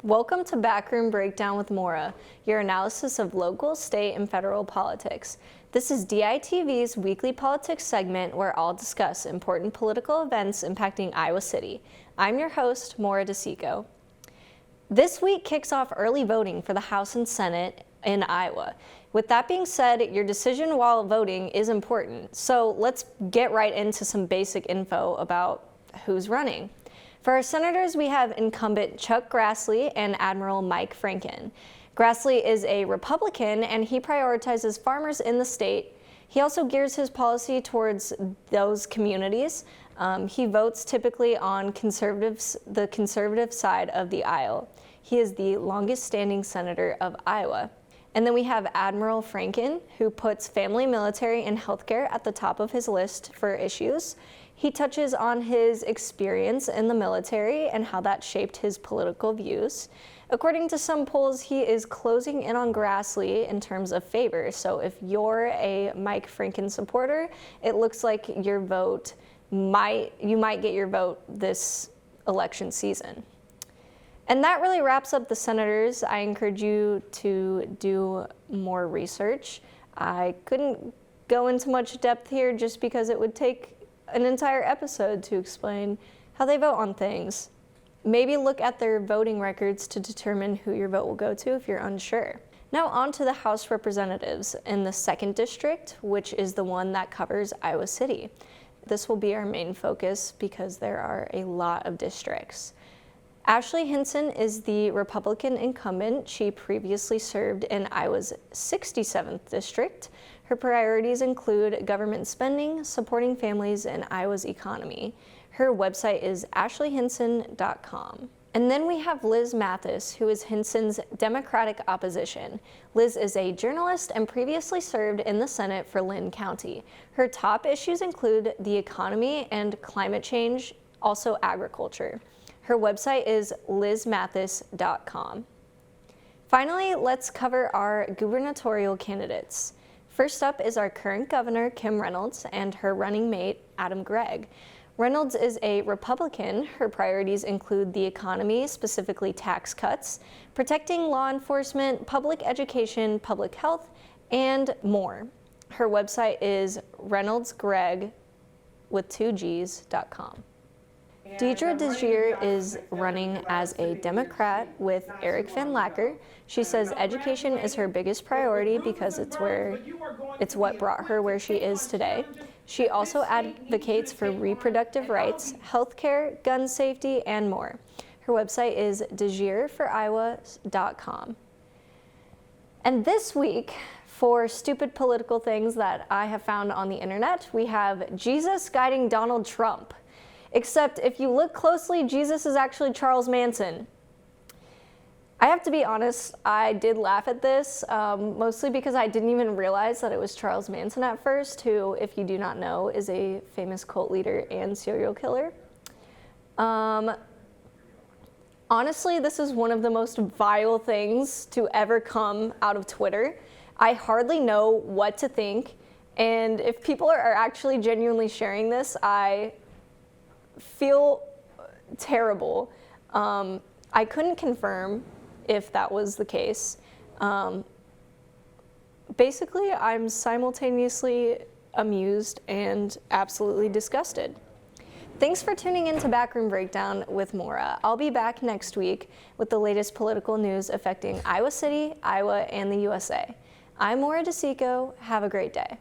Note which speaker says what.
Speaker 1: Welcome to Backroom Breakdown with Maura, your analysis of local, state, and federal politics. This is DITV's weekly politics segment where I'll discuss important political events impacting Iowa City. I'm your host, Maura DeSico. This week kicks off early voting for the House and Senate in Iowa. With that being said, your decision while voting is important. So let's get right into some basic info about who's running. For our senators, we have incumbent Chuck Grassley and Admiral Mike Franken. Grassley is a Republican and he prioritizes farmers in the state. He also gears his policy towards those communities. He votes typically on the conservative side of the aisle. He is the longest standing senator of Iowa. And then we have Admiral Franken, who puts family, military, and healthcare at the top of his list for issues. He touches on his experience in the military and how that shaped his political views. According to some polls, he is closing in on Grassley in terms of favor. So if you're a Mike Franken supporter, it looks like you might get your vote this election season. And that really wraps up the senators. I encourage you to do more research. I couldn't go into much depth here just because it would take an entire episode to explain how they vote on things. Maybe look at their voting records to determine who your vote will go to if you're unsure. Now on to the House Representatives in the 2nd District, which is the one that covers Iowa City. This will be our main focus because there are a lot of districts. Ashley Hinson is the Republican incumbent. She previously served in Iowa's 67th district. Her priorities include government spending, supporting families, and Iowa's economy. Her website is ashleyhinson.com. And then we have Liz Mathis, who is Hinson's Democratic opposition. Liz is a journalist and previously served in the Senate for Lynn County. Her top issues include the economy and climate change, also agriculture. Her website is lizmathis.com. Finally, let's cover our gubernatorial candidates. First up is our current governor, Kim Reynolds, and her running mate, Adam Gregg. Reynolds is a Republican. Her priorities include the economy, specifically tax cuts, protecting law enforcement, public education, public health, and more. Her website is reynoldsgregg with 2gs.com. Deidre DeGier is running as a Democrat with Eric Van Lacker. She says education is her biggest priority because it's what brought her where she is today. She also advocates for reproductive rights, healthcare, gun safety, and more. Her website is degierforiowa.com. And this week, for stupid political things that I have found on the internet, we have Jesus guiding Donald Trump. Except if you look closely, Jesus is actually Charles Manson. I have to be honest, I did laugh at this, mostly because I didn't even realize that it was Charles Manson at first, who, if you do not know, is a famous cult leader and serial killer. Honestly, this is one of the most vile things to ever come out of Twitter. I hardly know what to think, and if people are actually genuinely sharing this, I feel terrible. I couldn't confirm if that was the case. Basically, I'm simultaneously amused and absolutely disgusted. Thanks for tuning in to Backroom Breakdown with Maura. I'll be back next week with the latest political news affecting Iowa City, Iowa, and the USA. I'm Maura DeSico. Have a great day.